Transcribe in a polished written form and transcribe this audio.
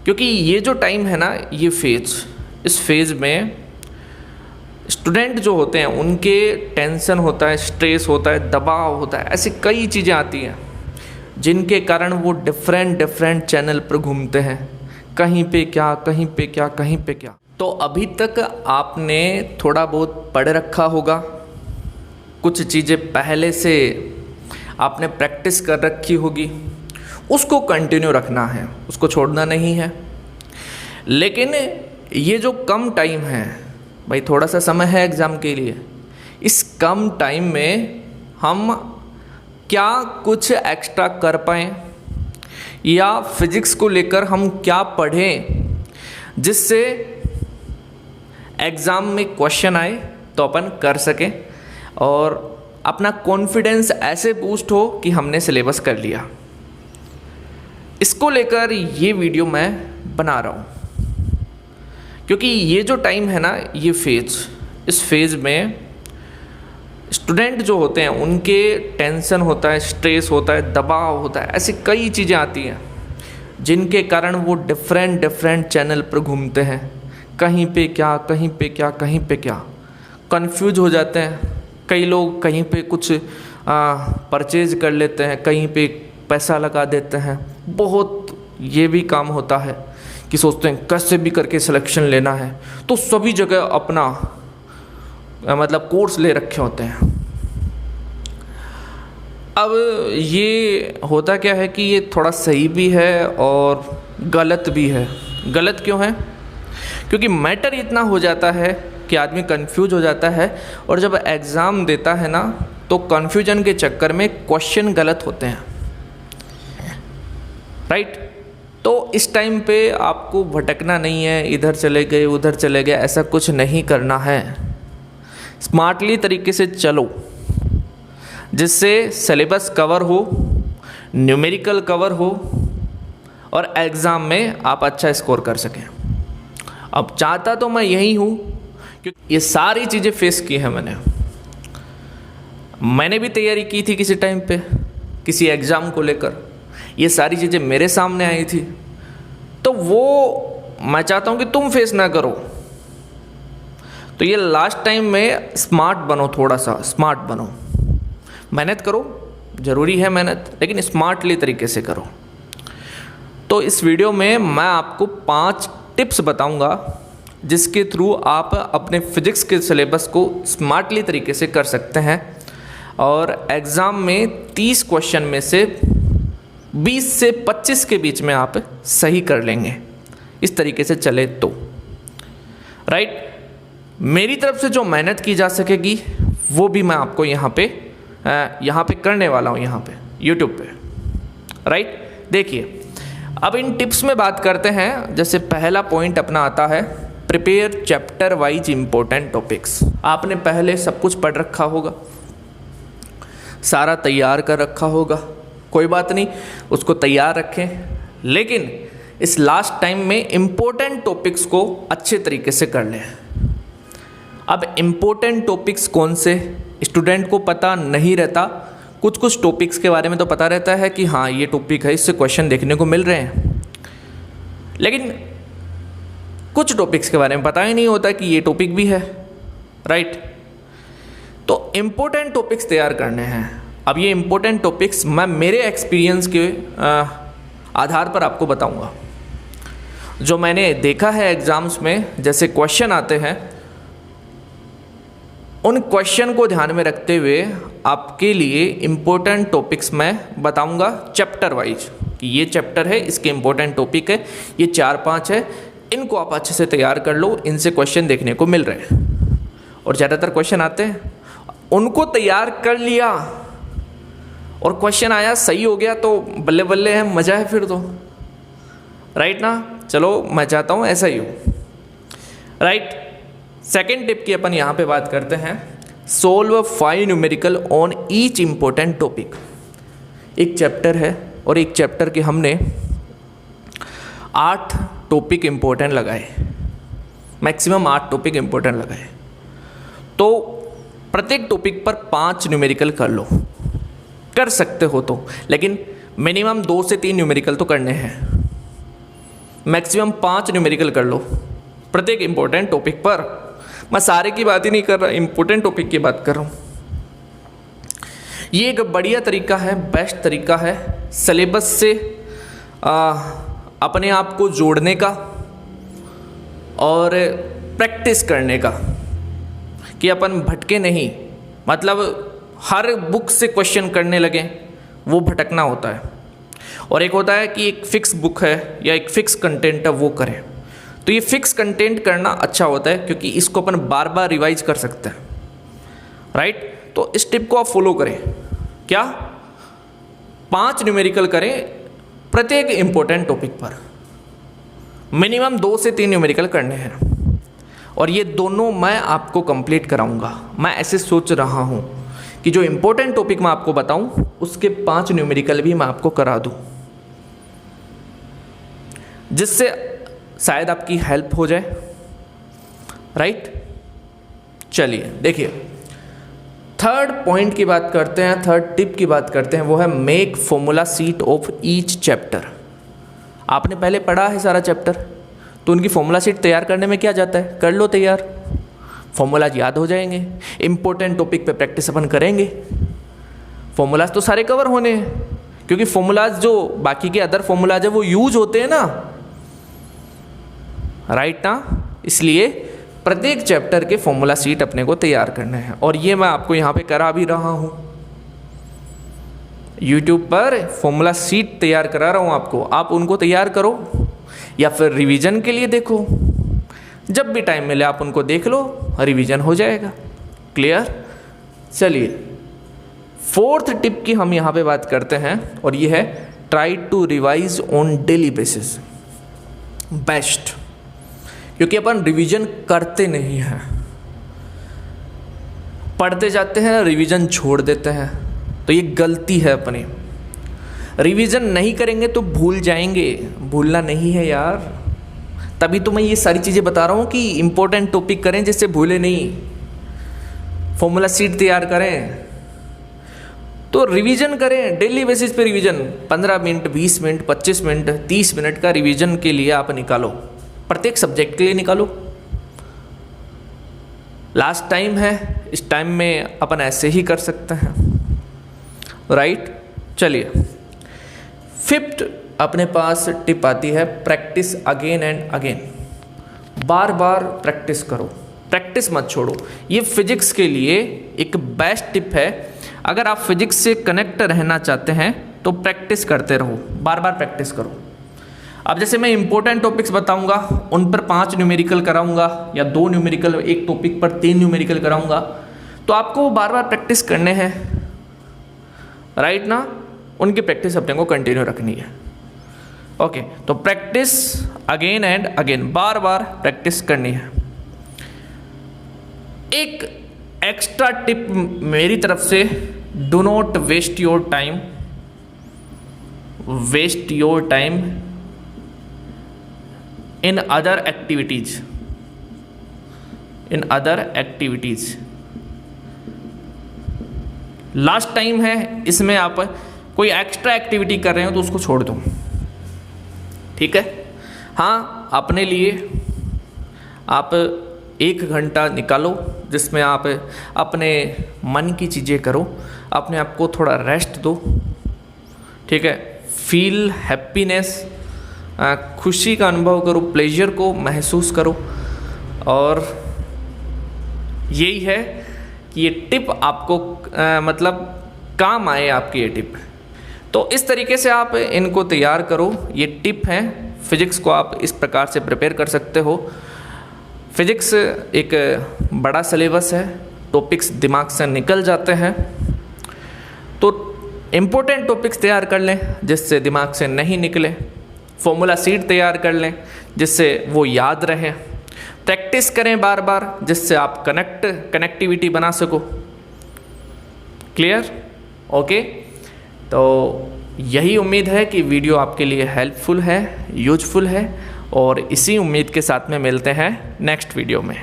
क्योंकि ये जो टाइम है ना, ये इस फेज़ में स्टूडेंट जो होते हैं उनके टेंशन होता है, स्ट्रेस होता है, दबाव होता है, ऐसी कई चीज़ें आती हैं जिनके कारण वो डिफरेंट चैनल पर घूमते हैं, कहीं पे क्या, कहीं पे क्या, कहीं पे क्या। तो अभी तक आपने थोड़ा बहुत पढ़ रखा होगा, कुछ चीज़ें पहले से आपने प्रैक्टिस कर रखी होगी, उसको कंटिन्यू रखना है, उसको छोड़ना नहीं है। लेकिन ये जो कम टाइम है भाई, थोड़ा सा समय है एग्ज़ाम के लिए, इस कम टाइम में हम क्या कुछ एक्स्ट्रा कर पाएँ या फिज़िक्स को लेकर हम क्या पढ़ें जिससे एग्ज़ाम में क्वेश्चन आए तो अपन कर सकें और अपना कॉन्फिडेंस ऐसे बूस्ट हो कि हमने सिलेबस कर लिया। इसको लेकर ये वीडियो मैं बना रहा हूँ क्योंकि ये जो टाइम है ना, ये इस फेज़ में स्टूडेंट जो होते हैं उनके टेंशन होता है, स्ट्रेस होता है, दबाव होता है, ऐसी कई चीज़ें आती हैं जिनके कारण वो डिफरेंट चैनल पर घूमते हैं, कहीं पे क्या, कहीं पे क्या, कहीं पे क्या, कंफ्यूज हो जाते हैं। कई लोग कहीं पे कुछ परचेज कर लेते हैं, कहीं पे पैसा लगा देते हैं। बहुत ये भी काम होता है कि सोचते हैं कैसे भी करके सिलेक्शन लेना है, तो सभी जगह अपना मतलब कोर्स ले रखे होते हैं। अब ये होता क्या है कि ये थोड़ा सही भी है और गलत भी है। गलत क्यों है? क्योंकि मैटर इतना हो जाता है कि आदमी कंफ्यूज हो जाता है और जब एग्ज़ाम देता है ना, तो कंफ्यूजन के चक्कर में क्वेश्चन गलत होते हैं, राइट। तो इस टाइम पे आपको भटकना नहीं है, इधर चले गए उधर चले गए, ऐसा कुछ नहीं करना है। स्मार्टली तरीके से चलो जिससे सिलेबस कवर हो, न्यूमेरिकल कवर हो और एग्ज़ाम में आप अच्छा स्कोर कर सकें। अब चाहता तो मैं यही हूँ क्योंकि ये सारी चीज़ें फेस की हैं मैंने भी तैयारी की थी किसी टाइम पे किसी एग्ज़ाम को लेकर, ये सारी चीज़ें मेरे सामने आई थी, तो वो मैं चाहता हूँ कि तुम फेस ना करो। तो ये लास्ट टाइम में स्मार्ट बनो, थोड़ा सा स्मार्ट बनो, मेहनत करो, ज़रूरी है मेहनत, लेकिन स्मार्टली तरीके से करो। तो इस वीडियो में मैं आपको 5 टिप्स बताऊंगा जिसके थ्रू आप अपने फिज़िक्स के सिलेबस को स्मार्टली तरीके से कर सकते हैं और एग्ज़ाम में 30 क्वेश्चन में से 20 से 25 के बीच में आप सही कर लेंगे, इस तरीके से चले तो, राइट। मेरी तरफ से जो मेहनत की जा सकेगी वो भी मैं आपको यहाँ पे करने वाला हूँ, यहाँ पे यूट्यूब पे, राइट। देखिए, अब इन टिप्स में बात करते हैं। जैसे पहला पॉइंट अपना आता है prepare chapter wise important topics. आपने पहले सब कुछ पढ़ रखा होगा, सारा तैयार कर रखा होगा, कोई बात नहीं, उसको तैयार रखें, लेकिन इस लास्ट टाइम में इम्पोर्टेंट टॉपिक्स को अच्छे तरीके से कर लें। अब इम्पोर्टेंट टॉपिक्स कौन से स्टूडेंट को पता नहीं रहता, कुछ टॉपिक्स के बारे में तो पता रहता है कि हाँ ये टॉपिक है, इससे क्वेश्चन देखने को मिल रहे हैं, लेकिन कुछ टॉपिक्स के बारे में पता ही नहीं होता कि ये टॉपिक भी है, राइट। तो इम्पोर्टेंट टॉपिक्स तैयार करने हैं। अब ये इम्पोर्टेंट टॉपिक्स मैं मेरे एक्सपीरियंस के आधार पर आपको बताऊंगा, जो मैंने देखा है एग्ज़ाम्स में। जैसे क्वेश्चन आते हैं, उन क्वेश्चन को ध्यान में रखते हुए आपके लिए इम्पोर्टेंट टॉपिक्स मैं बताऊंगा चैप्टर वाइज कि ये चैप्टर है, इसके इम्पोर्टेंट टॉपिक है, ये 4-5 है, इनको आप अच्छे से तैयार कर लो, इनसे क्वेश्चन देखने को मिल रहे हैं। और ज़्यादातर क्वेश्चन आते हैं, उनको तैयार कर लिया और क्वेश्चन आया, सही हो गया तो बल्ले बल्ले है, मज़ा है फिर तो, राइट ना। चलो मैं चाहता हूँ ऐसा ही हो, राइट। सेकेंड टिप की अपन यहाँ पे बात करते हैं, solve 5 numerical on each important topic. एक चैप्टर है और एक चैप्टर के हमने 8 टॉपिक इम्पोर्टेंट लगाए, मैक्सिमम 8 टॉपिक इम्पोर्टेंट लगाए। तो प्रत्येक टॉपिक पर 5 न्यूमेरिकल कर लो, कर सकते हो तो, लेकिन मिनिमम 2 से 3 न्यूमेरिकल तो करने हैं। मैक्सिमम 5 न्यूमेरिकल कर लो प्रत्येक इंपॉर्टेंट टॉपिक पर। मैं सारे की बात ही नहीं कर रहा, इंपॉर्टेंट टॉपिक की बात कर रहा हूँ। ये एक बढ़िया तरीका है, बेस्ट तरीका है सिलेबस से अपने आप को जोड़ने का और प्रैक्टिस करने का, कि अपन भटके नहीं, मतलब हर बुक से क्वेश्चन करने लगें, वो भटकना होता है। और एक होता है कि एक फिक्स बुक है या एक फिक्स कंटेंट है वो करें। तो ये फिक्स कंटेंट करना अच्छा होता है क्योंकि इसको अपन बार बार रिवाइज कर सकते हैं, राइट। तो इस टिप को आप फॉलो करें। क्या? 5 न्यूमेरिकल करें प्रत्येक इंपॉर्टेंट टॉपिक पर, मिनिमम 2 से 3 न्यूमेरिकल करने हैं। और ये दोनों मैं आपको कंप्लीट कराऊंगा। मैं ऐसे सोच रहा हूँ कि जो इंपॉर्टेंट टॉपिक मैं आपको बताऊं उसके 5 न्यूमेरिकल भी मैं आपको करा दूं, जिससे शायद आपकी हेल्प हो जाए, राइट। चलिए देखिए, थर्ड पॉइंट की बात करते हैं, थर्ड टिप की बात करते हैं, वो है make formula sheet of each chapter. आपने पहले पढ़ा है सारा चैप्टर, तो उनकी फॉर्मूला शीट तैयार करने में क्या जाता है, कर लो तैयार, फॉर्मूलाज याद हो जाएंगे। इंपॉर्टेंट टॉपिक पे प्रैक्टिस अपन करेंगे। फॉर्मूलाज तो सारे कवर होने हैं, क्योंकि फॉर्मूलाज जो बाकी के अदर फॉर्मूलाज है वो यूज होते हैं ना, राइट ना। इसलिए प्रत्येक चैप्टर के फॉर्मूला शीट अपने को तैयार करने हैं, और ये मैं आपको यहाँ पे करा भी रहा हूँ। यूट्यूब पर फॉर्मूला शीट तैयार करा रहा हूँ आपको, आप उनको तैयार करो या फिर रिवीजन के लिए देखो। जब भी टाइम मिले आप उनको देख लो, रिवीजन हो जाएगा। क्लियर? चलिए फोर्थ टिप की हम यहाँ पे बात करते हैं, और ये है try to revise on daily basis. Best, क्योंकि अपन रिवीजन करते नहीं हैं, पढ़ते जाते हैं, रिवीजन छोड़ देते हैं, तो ये गलती है अपनी। रिवीजन नहीं करेंगे तो भूल जाएंगे, भूलना नहीं है यार। तभी तो मैं ये सारी चीज़ें बता रहा हूँ कि इंपॉर्टेंट टॉपिक करें जिससे भूले नहीं, फॉर्मूला शीट तैयार करें, तो रिवीजन करें डेली बेसिस पे। Revision 15 minute, 20 minute, 25 minute, 30 minute का रिवीजन के लिए आप निकालो, प्रत्येक सब्जेक्ट के लिए निकालो। लास्ट टाइम है, इस टाइम में अपन ऐसे ही कर सकते हैं, राइट। चलिए फिफ्थ अपने पास टिप आती है, प्रैक्टिस अगेन एंड अगेन। बार बार प्रैक्टिस करो, प्रैक्टिस मत छोड़ो। ये फिजिक्स के लिए एक बेस्ट टिप है। अगर आप फिजिक्स से कनेक्ट रहना चाहते हैं तो प्रैक्टिस करते रहो, बार बार प्रैक्टिस करो। अब जैसे मैं इंपॉर्टेंट टॉपिक्स बताऊंगा, उन पर 5 न्यूमेरिकल कराऊंगा, या 2 न्यूमेरिकल, एक टॉपिक पर 3 न्यूमेरिकल कराऊंगा, तो आपको बार बार प्रैक्टिस करने हैं, राइट ना। उनकी प्रैक्टिस अपने को कंटिन्यू रखनी है। ओके, तो प्रैक्टिस अगेन एंड अगेन, बार बार प्रैक्टिस करनी है। एक एक्स्ट्रा टिप मेरी तरफ से, do not waste your time, waste your time in other activities, in other activities. Last time है, इसमें आप कोई एक्स्ट्रा एक्टिविटी कर रहे हो तो उसको छोड़ दो, ठीक है। हाँ, अपने लिए आप 1 घंटा निकालो जिसमें आप अपने मन की चीज़ें करो, अपने आप को थोड़ा रेस्ट दो, ठीक है। फील हैप्पीनेस, खुशी का अनुभव करो, प्लेजर को महसूस करो। और यही है कि ये टिप आपको मतलब काम आए, आपकी ये टिप। तो इस तरीके से आप इनको तैयार करो। ये टिप है, फिजिक्स को आप इस प्रकार से प्रिपेयर कर सकते हो। फिजिक्स एक बड़ा सिलेबस है, टॉपिक्स दिमाग से निकल जाते हैं, तो इम्पोर्टेंट टॉपिक्स तैयार कर लें जिससे दिमाग से नहीं निकले। फॉर्मूला शीट तैयार कर लें जिससे वो याद रहे। प्रैक्टिस करें बार बार जिससे आप कनेक्टिविटी बना सको। क्लियर? ओके, तो यही उम्मीद है कि वीडियो आपके लिए हेल्पफुल है, यूजफुल है, और इसी उम्मीद के साथ में मिलते हैं नेक्स्ट वीडियो में।